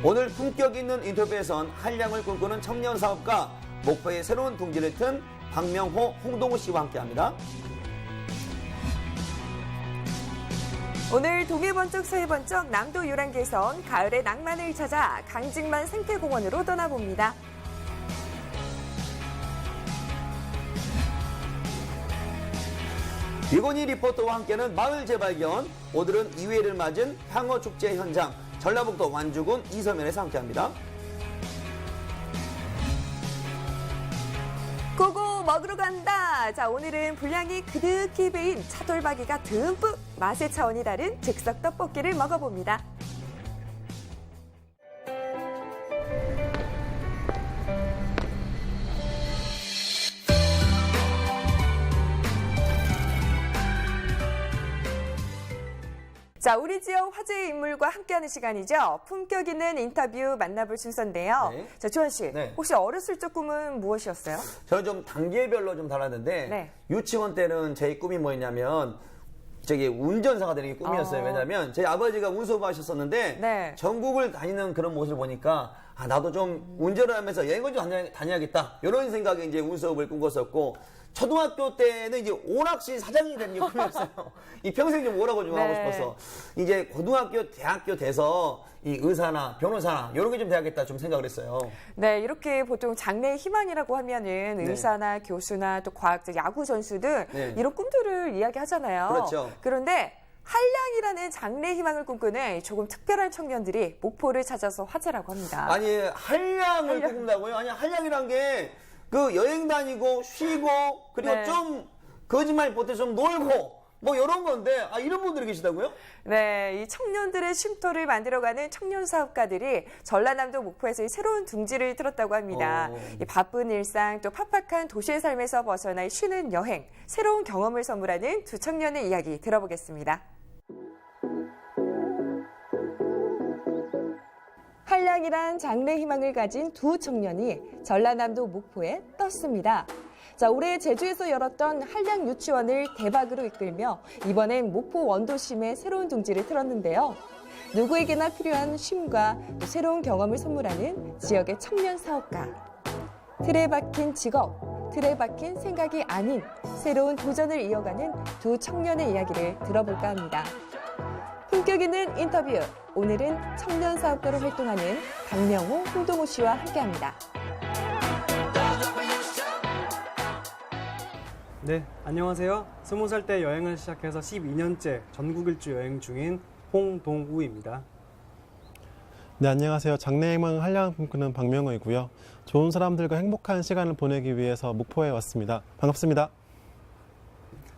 오늘 품격 있는 인터뷰에선 한량을 꿈꾸는 청년 사업가, 목포의 새로운 둥지를 튼 박명호, 홍동우 씨와 함께합니다. 오늘 동해 번쩍 서해 번쩍 남도 요란계에선 가을의 낭만을 찾아 강직만 생태공원으로 떠나봅니다. 유건희 리포터와 함께하는 마을 재발견, 오늘은 2회를 맞은 향어축제 현장, 전라북도 완주군 이서면에서 함께합니다. 고고 먹으러 간다. 자, 오늘은 분량이 그득히 배인 차돌박이가 듬뿍 맛의 차원이 다른 즉석 떡볶이를 먹어봅니다. 자, 우리 지역 화제의 인물과 함께하는 시간이죠. 품격 있는 인터뷰 만나볼 순서인데요. 네. 자, 조한 씨, 네. 혹시 어렸을 적 꿈은 무엇이었어요? 저는 좀 단계별로 좀 달랐는데 네. 유치원 때는 제 꿈이 뭐였냐면 저기 운전사가 되는 게 꿈이었어요. 왜냐면 제 아버지가 운수부 하셨었는데 네. 전국을 다니는 그런 모습을 보니까 아, 나도 좀 운전을 하면서 여행을 좀 다녀야겠다. 이런 생각에 이제 운수업을 꿈꿨었고, 초등학교 때는 이제 오락실 사장이 되는 게 꿈이었어요. 이 평생 좀 오락을 좀 하고 네. 싶어서. 이제 고등학교, 대학교 돼서 이 의사나 변호사나 이런 게 좀 돼야겠다 좀 생각을 했어요. 네, 이렇게 보통 장래의 희망이라고 하면은 네. 의사나 교수나 또 과학자, 야구 선수 등 네. 이런 꿈들을 이야기하잖아요. 그렇죠. 그런데 한량이라는 장래 희망을 꿈꾸는 조금 특별한 청년들이 목포를 찾아서 화제라고 합니다. 아니, 한량을 꿈꾼다고요? 아니, 한량이란 게 그 여행 다니고 쉬고 그리고 네. 좀 거짓말 보태 좀 놀고 뭐 이런 건데 아, 이런 분들이 계시다고요? 네, 이 청년들의 쉼터를 만들어가는 청년 사업가들이 전라남도 목포에서 이 새로운 둥지를 틀었다고 합니다. 이 바쁜 일상 또 팍팍한 도시의 삶에서 벗어나 쉬는 여행, 새로운 경험을 선물하는 두 청년의 이야기 들어보겠습니다. 한량이란 장래 희망을 가진 두 청년이 전라남도 목포에 떴습니다. 자, 올해 제주에서 열었던 한량 유치원을 대박으로 이끌며 이번엔 목포 원도심에 새로운 둥지를 틀었는데요. 누구에게나 필요한 쉼과 또 새로운 경험을 선물하는 지역의 청년 사업가. 틀에 박힌 직업, 틀에 박힌 생각이 아닌 새로운 도전을 이어가는 두 청년의 이야기를 들어볼까 합니다. 품격 있는 인터뷰, 오늘은 청년 사업가로 활동하는 박명호, 홍동우 씨와 함께합니다. 네, 안녕하세요. 20살 때 여행을 시작해서 12년째 전국 일주 여행 중인 홍동우입니다. 네, 안녕하세요. 장래 희망 한량을 꿈꾸는 박명호이고요. 좋은 사람들과 행복한 시간을 보내기 위해서 목포에 왔습니다. 반갑습니다.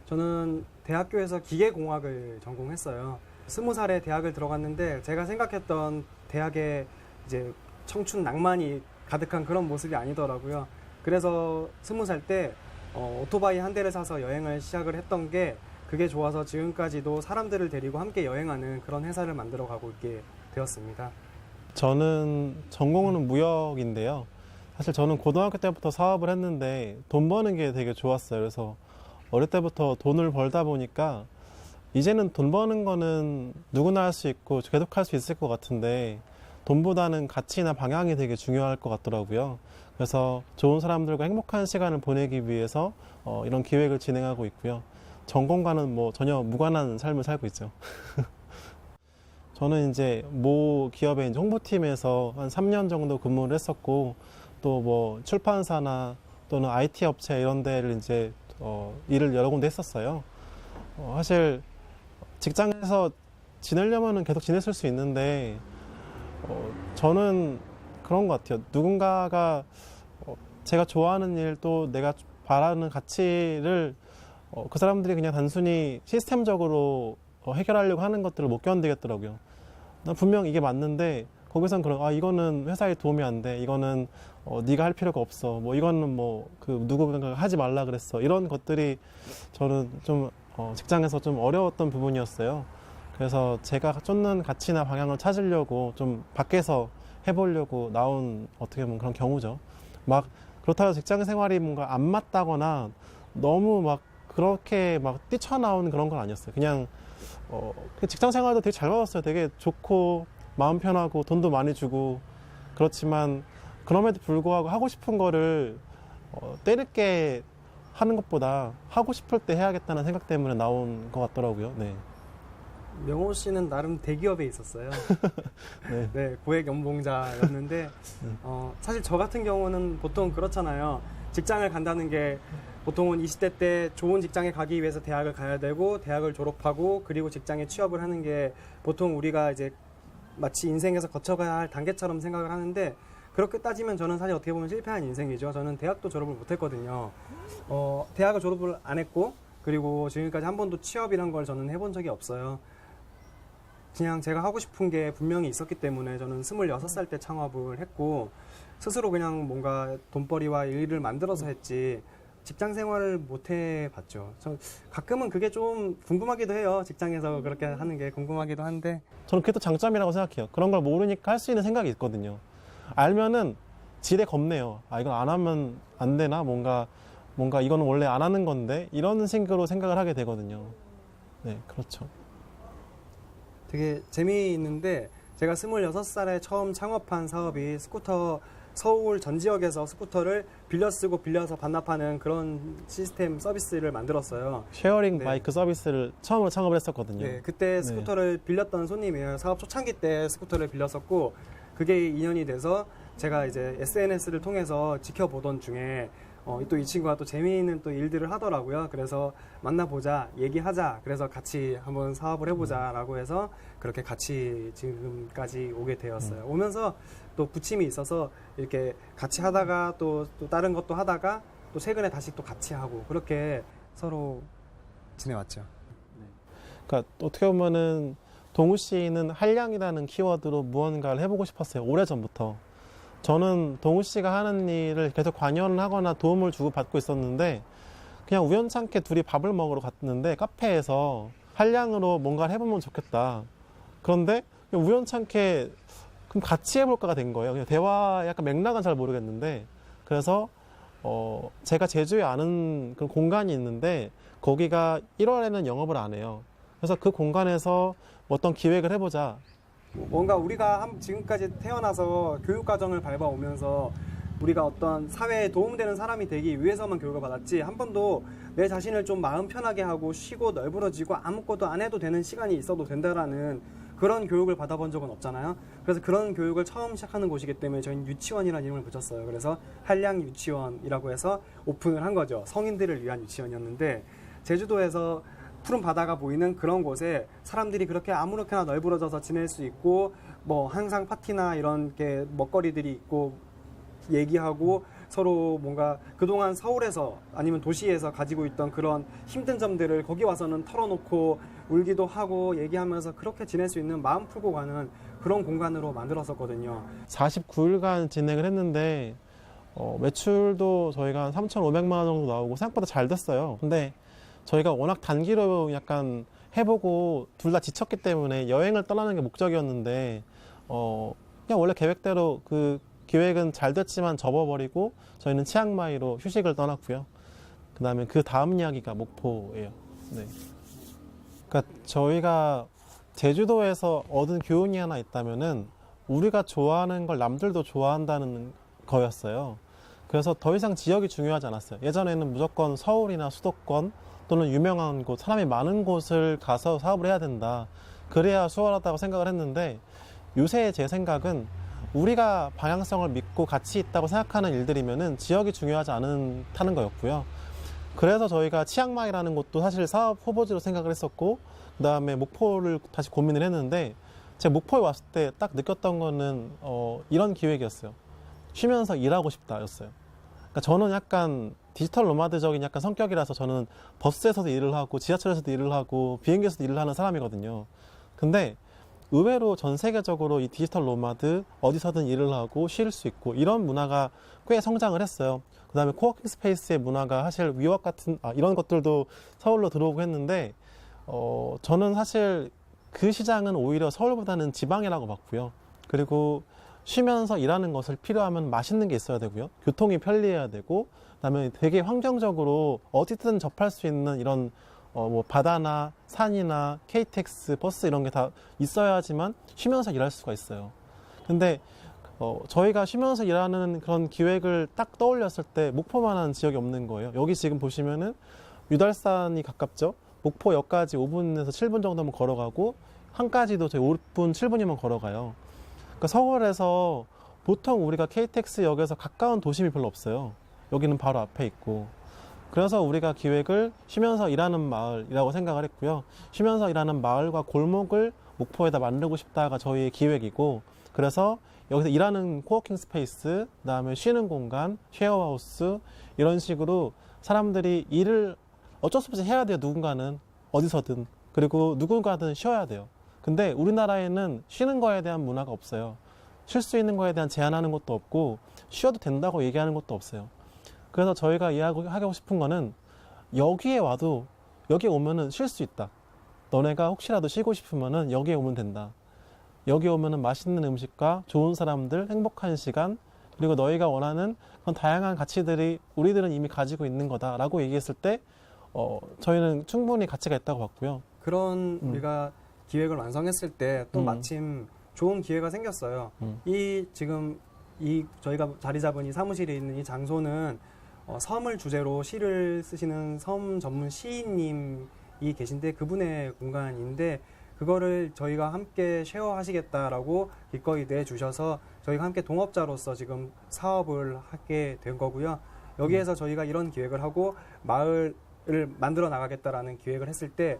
저는 대학교에서 기계공학을 전공했어요. 20살에 대학을 들어갔는데 제가 생각했던 대학의 이제 청춘 낭만이 가득한 그런 모습이 아니더라고요. 그래서 20살 때 오토바이 한 대를 사서 여행을 시작을 했던 게 그게 좋아서 지금까지도 사람들을 데리고 함께 여행하는 그런 회사를 만들어 가고 있게 되었습니다. 저는 전공은 무역인데요. 사실 저는 고등학교 때부터 사업을 했는데 돈 버는 게 되게 좋았어요. 그래서 어릴 때부터 돈을 벌다 보니까 이제는 돈 버는 거는 누구나 할 수 있고 계속 할 수 있을 것 같은데 돈보다는 가치나 방향이 되게 중요할 것 같더라고요. 그래서 좋은 사람들과 행복한 시간을 보내기 위해서 이런 기획을 진행하고 있고요. 전공과는 뭐 전혀 무관한 삶을 살고 있죠. 저는 이제 모 기업의 이제 홍보팀에서 한 3년 정도 근무를 했었고 또 뭐 출판사나 또는 IT 업체 이런 데를 이제 일을 여러 군데 했었어요. 사실 직장에서 지내려면은 계속 지냈을 수 있는데 저는 그런 것 같아요. 누군가가 제가 좋아하는 일 또 내가 바라는 가치를 그 사람들이 그냥 단순히 시스템적으로 해결하려고 하는 것들을 못 견디겠더라고요. 난 분명 이게 맞는데 거기선 그런 이거는 회사에 도움이 안 돼. 이거는 네가 할 필요가 없어. 뭐 이거는 뭐 그 누구가 하지 말라 그랬어. 이런 것들이 저는 좀 직장에서 좀 어려웠던 부분이었어요. 그래서 제가 쫓는 가치나 방향을 찾으려고 좀 밖에서 해보려고 나온 어떻게 보면 그런 경우죠. 막 그렇다고 직장 생활이 뭔가 안 맞다거나 너무 막 그렇게 막 뛰쳐나오는 그런 건 아니었어요. 그냥 직장 생활도 되게 잘 받았어요. 되게 좋고 마음 편하고 돈도 많이 주고 그렇지만 그럼에도 불구하고 하고 싶은 거를 때늦게 하는 것보다 하고 싶을 때 해야겠다는 생각 때문에 나온 것 같더라고요. 네. 명호 씨는 나름 대기업에 있었어요. 네. 네, 고액 연봉자였는데 사실 저 같은 경우는 보통 그렇잖아요. 직장을 간다는 게 보통은 20대 때 좋은 직장에 가기 위해서 대학을 가야 되고 대학을 졸업하고 그리고 직장에 취업을 하는 게 보통 우리가 이제 마치 인생에서 거쳐가야 할 단계처럼 생각을 하는데 그렇게 따지면 저는 사실 어떻게 보면 실패한 인생이죠. 저는 대학도 졸업을 못했거든요. 대학을 졸업을 안 했고 그리고 지금까지 한 번도 취업이란 걸 저는 해본 적이 없어요. 그냥 제가 하고 싶은 게 분명히 있었기 때문에 저는 26살 때 창업을 했고 스스로 그냥 뭔가 돈벌이와 일을 만들어서 했지 직장 생활을 못 해봤죠. 저 가끔은 그게 좀 궁금하기도 해요. 직장에서 그렇게 하는 게 궁금하기도 한데 저는 그게 또 장점이라고 생각해요. 그런 걸 모르니까 할 수 있는 생각이 있거든요. 알면은 지레 겁내요. 아, 이건 안 하면 안 되나? 뭔가 이거는 원래 안 하는 건데 이런 식으로 생각을 하게 되거든요. 네, 그렇죠. 되게 재미있는데 제가 26살에 처음 창업한 사업이 스쿠터 서울 전 지역에서 스쿠터를 빌려 쓰고 빌려서 반납하는 그런 시스템 서비스를 만들었어요. 쉐어링 네. 바이크 서비스를 처음으로 창업을 했었거든요. 네, 그때 스쿠터를 빌렸던 손님이에요. 사업 초창기 때 스쿠터를 빌렸었고 그게 인연이 돼서 제가 이제 SNS를 통해서 지켜보던 중에 또 이 친구가 또 재미있는 또 일들을 하더라고요. 그래서 만나보자, 얘기하자. 그래서 같이 한번 사업을 해보자라고 해서 그렇게 같이 지금까지 오게 되었어요. 오면서 또 부침이 있어서 이렇게 같이 하다가 또 다른 것도 하다가 또 최근에 다시 또 같이 하고 그렇게 서로 지내왔죠. 그러니까 어떻게 보면은 동우 씨는 한량이라는 키워드로 무언가를 해보고 싶었어요. 오래전부터. 저는 동우 씨가 하는 일을 계속 관여를 하거나 도움을 주고 받고 있었는데 그냥 우연찮게 둘이 밥을 먹으러 갔는데 카페에서 한량으로 뭔가를 해보면 좋겠다. 그런데 그냥 우연찮게 그럼 같이 해볼까가 된 거예요. 그냥 대화 약간 맥락은 잘 모르겠는데 그래서 제가 제주에 아는 그런 공간이 있는데 거기가 1월에는 영업을 안 해요. 그래서 그 공간에서 어떤 기획을 해보자. 뭔가 우리가 지금까지 태어나서 교육과정을 밟아오면서 우리가 어떤 사회에 도움되는 사람이 되기 위해서만 교육을 받았지 한 번도 내 자신을 좀 마음 편하게 하고 쉬고 널브러지고 아무것도 안 해도 되는 시간이 있어도 된다라는 그런 교육을 받아본 적은 없잖아요. 그래서 그런 교육을 처음 시작하는 곳이기 때문에 저희는 유치원이라는 이름을 붙였어요. 그래서 한량 유치원이라고 해서 오픈을 한 거죠. 성인들을 위한 유치원이었는데 제주도에서 푸른 바다가 보이는 그런 곳에 사람들이 그렇게 아무렇게나 널브러져서 지낼 수 있고 뭐 항상 파티나 이런 게 먹거리들이 있고 얘기하고 서로 뭔가 그동안 서울에서 아니면 도시에서 가지고 있던 그런 힘든 점들을 거기 와서는 털어놓고 울기도 하고 얘기하면서 그렇게 지낼 수 있는 마음 풀고 가는 그런 공간으로 만들었었거든요. 49일간 진행을 했는데 매출도 저희가 한 3,500만 원 정도 나오고 생각보다 잘 됐어요. 근데 저희가 워낙 단기로 약간 해보고 둘 다 지쳤기 때문에 여행을 떠나는 게 목적이었는데 그냥 원래 계획대로 그 기획은 잘 됐지만 접어버리고 저희는 치앙마이로 휴식을 떠났고요. 그 다음에 그 다음 이야기가 목포예요. 네. 그러니까 저희가 제주도에서 얻은 교훈이 하나 있다면은 우리가 좋아하는 걸 남들도 좋아한다는 거였어요. 그래서 더 이상 지역이 중요하지 않았어요. 예전에는 무조건 서울이나 수도권 또는 유명한 곳, 사람이 많은 곳을 가서 사업을 해야 된다. 그래야 수월하다고 생각을 했는데 요새 제 생각은 우리가 방향성을 믿고 가치 있다고 생각하는 일들이면은 지역이 중요하지 않다는 거였고요. 그래서 저희가 치앙마이라는 곳도 사실 사업 후보지로 생각을 했었고 그 다음에 목포를 다시 고민을 했는데 제가 목포에 왔을 때 딱 느꼈던 거는 이런 기획이었어요. 쉬면서 일하고 싶다였어요. 그러니까 저는 약간 디지털 노마드적인 약간 성격이라서 저는 버스에서도 일을 하고 지하철에서도 일을 하고 비행기에서도 일을 하는 사람이거든요. 근데 의외로 전 세계적으로 이 디지털 노마드 어디서든 일을 하고 쉴 수 있고 이런 문화가 꽤 성장을 했어요. 그 다음에 코워킹 스페이스의 문화가 사실 위워크 같은 이런 것들도 서울로 들어오고 했는데 저는 사실 그 시장은 오히려 서울보다는 지방이라고 봤고요. 그리고 쉬면서 일하는 것을 필요하면 맛있는 게 있어야 되고요. 교통이 편리해야 되고 그다음에 되게 환경적으로 어디든 접할 수 있는 이런 뭐 바다나 산이나 KTX, 버스 이런 게 다 있어야지만 쉬면서 일할 수가 있어요. 근데 저희가 쉬면서 일하는 그런 기획을 딱 떠올렸을 때 목포만한 지역이 없는 거예요. 여기 지금 보시면은 유달산이 가깝죠. 목포역까지 5분에서 7분 정도면 걸어가고 한까지도 저희 5분, 7분이면 걸어가요. 그러니까 서울에서 보통 우리가 KTX역에서 가까운 도심이 별로 없어요. 여기는 바로 앞에 있고. 그래서 우리가 기획을 쉬면서 일하는 마을이라고 생각을 했고요. 쉬면서 일하는 마을과 골목을 목포에다 만들고 싶다가 저희의 기획이고, 그래서 여기서 일하는 코워킹 스페이스, 그다음에 쉬는 공간, 쉐어하우스 이런 식으로 사람들이 일을 어쩔 수 없이 해야 돼요. 누군가는 어디서든. 그리고 누군가든 쉬어야 돼요. 근데 우리나라에는 쉬는 거에 대한 문화가 없어요. 쉴 수 있는 거에 대한 제한하는 것도 없고 쉬어도 된다고 얘기하는 것도 없어요. 그래서 저희가 이야기하고 싶은 거는 여기에 와도 여기에 오면은 쉴 수 있다. 너네가 혹시라도 쉬고 싶으면은 여기에 오면 된다. 여기 오면은 맛있는 음식과 좋은 사람들, 행복한 시간, 그리고 너희가 원하는 그런 다양한 가치들이 우리들은 이미 가지고 있는 거다라고 얘기했을 때 저희는 충분히 가치가 있다고 봤고요. 그런 우리가 기획을 완성했을 때 또 마침 좋은 기회가 생겼어요. 지금 저희가 자리 잡은 이 사무실에 있는 이 장소는 섬을 주제로 시를 쓰시는 섬 전문 시인님이 계신데 그분의 공간인데 그거를 저희가 함께 쉐어하시겠다라고 기꺼이 내주셔서 저희가 함께 동업자로서 지금 사업을 하게 된 거고요. 여기에서 저희가 이런 기획을 하고 마을을 만들어 나가겠다라는 기획을 했을 때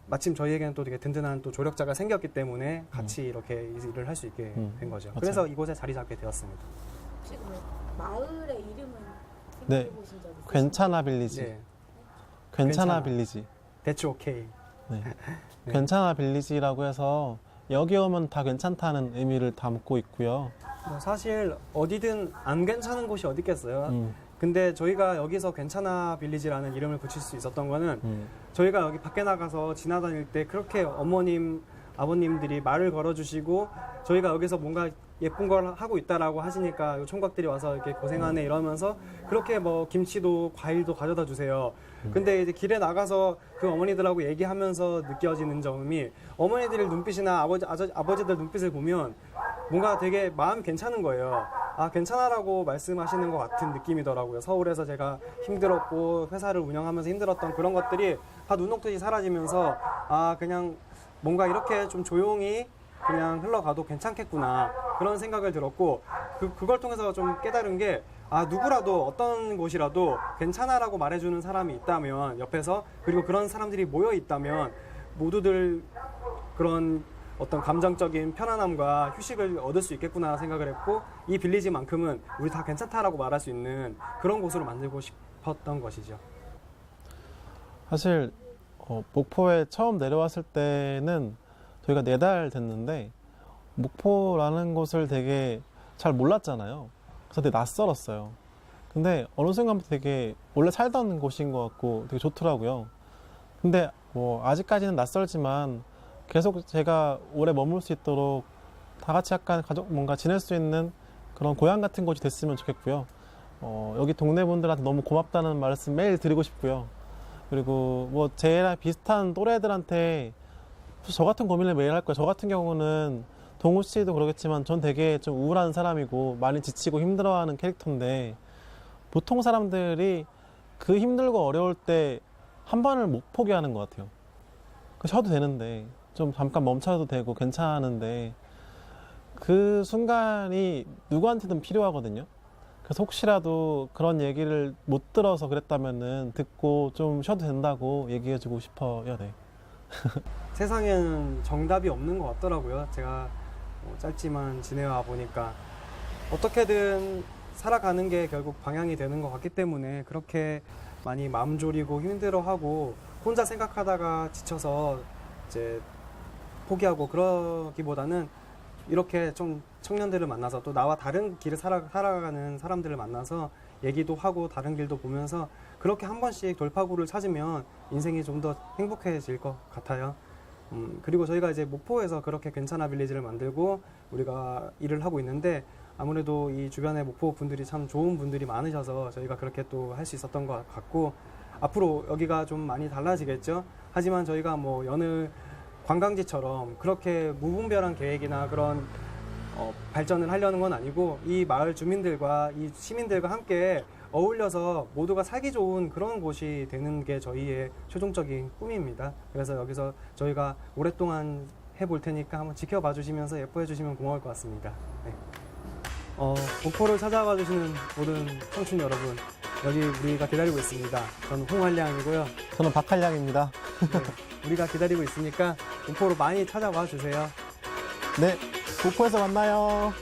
마침 저희에게는 또 되게 든든한 또 조력자가 생겼기 때문에 같이 이렇게 일을 할 수 있게 된 거죠. 맞아요. 그래서 이곳에 자리 잡게 되었습니다. 혹시 그 마을의 이름은 네. 생각해 보신 적 있으신가요? 괜찮아 빌리지. 네, 괜찮아 괜찮아. 빌리지. That's okay. 네. 네. 괜찮아 빌리지라고 해서 여기 오면 다 괜찮다는 의미를 담고 있고요. 뭐 사실 어디든 안 괜찮은 곳이 어디 있겠어요. 근데 저희가 여기서 괜찮아 빌리지라는 이름을 붙일 수 있었던 거는 저희가 여기 밖에 나가서 지나다닐 때 그렇게 어머님, 아버님들이 말을 걸어주시고 저희가 여기서 뭔가 예쁜 걸 하고 있다라고 하시니까 요 총각들이 와서 이렇게 고생하네 이러면서 그렇게 뭐 김치도 과일도 가져다 주세요. 근데 이제 길에 나가서 그 어머니들하고 얘기하면서 느껴지는 점이 어머니들 눈빛이나 아버지들 눈빛을 보면 뭔가 되게 마음이 괜찮은 거예요. 아, 괜찮아라고 말씀하시는 것 같은 느낌이더라고요. 서울에서 제가 힘들었고 회사를 운영하면서 힘들었던 그런 것들이 다 눈 녹듯이 사라지면서 아, 그냥 뭔가 이렇게 좀 조용히 그냥 흘러가도 괜찮겠구나 그런 생각을 들었고 그걸 통해서 좀 깨달은 게 아, 누구라도 어떤 곳이라도 괜찮아라고 말해주는 사람이 있다면 옆에서 그리고 그런 사람들이 모여 있다면 모두들 그런 어떤 감정적인 편안함과 휴식을 얻을 수 있겠구나 생각을 했고 이 빌리지만큼은 우리 다 괜찮다라고 말할 수 있는 그런 곳으로 만들고 싶었던 것이죠. 사실 목포에 처음 내려왔을 때는 저희가 4달 됐는데 목포라는 곳을 되게 잘 몰랐잖아요. 그래서 되게 낯설었어요. 근데 어느 순간부터 되게 원래 살던 곳인 것 같고 되게 좋더라고요. 근데 뭐 아직까지는 낯설지만 계속 제가 오래 머물 수 있도록 다 같이 약간 가족 뭔가 지낼 수 있는 그런 고향 같은 곳이 됐으면 좋겠고요. 여기 동네 분들한테 너무 고맙다는 말씀 매일 드리고 싶고요. 그리고 뭐 제랑 비슷한 또래들한테 저 같은 고민을 매일 할 거예요. 저 같은 경우는 동우 씨도 그러겠지만 전 되게 좀 우울한 사람이고 많이 지치고 힘들어하는 캐릭터인데 보통 사람들이 그 힘들고 어려울 때 한 번을 못 포기하는 것 같아요. 쉬어도 되는데 좀 잠깐 멈춰도 되고 괜찮은데 그 순간이 누구한테든 필요하거든요. 그래서 혹시라도 그런 얘기를 못 들어서 그랬다면은 듣고 좀 쉬어도 된다고 얘기해주고 싶어요. 네. 세상에는 정답이 없는 것 같더라고요. 제가 짧지만 지내와 보니까 어떻게든 살아가는 게 결국 방향이 되는 것 같기 때문에 그렇게 많이 마음 졸이고 힘들어하고 혼자 생각하다가 지쳐서 이제 포기하고 그러기보다는 이렇게 좀 청년들을 만나서 또 나와 다른 길을 살아가는 사람들을 만나서 얘기도 하고 다른 길도 보면서 그렇게 한 번씩 돌파구를 찾으면 인생이 좀 더 행복해질 것 같아요. 그리고 저희가 이제 목포에서 그렇게 괜찮아 빌리지를 만들고 우리가 일을 하고 있는데 아무래도 이 주변에 목포 분들이 참 좋은 분들이 많으셔서 저희가 그렇게 또 할 수 있었던 것 같고 앞으로 여기가 좀 많이 달라지겠죠. 하지만 저희가 뭐 여느 관광지처럼 그렇게 무분별한 계획이나 그런 발전을 하려는 건 아니고 이 마을 주민들과 이 시민들과 함께 어울려서 모두가 살기 좋은 그런 곳이 되는 게 저희의 최종적인 꿈입니다. 그래서 여기서 저희가 오랫동안 해볼 테니까 한번 지켜봐 주시면서 예뻐해 주시면 고마울 것 같습니다. 네. 목포를 찾아와 주시는 모든 청춘 여러분, 여기 우리가 기다리고 있습니다. 저는 홍환량이고요. 저는 박한량입니다. 네, 우리가 기다리고 있으니까 목포로 많이 찾아와 주세요. 네, 목포에서 만나요.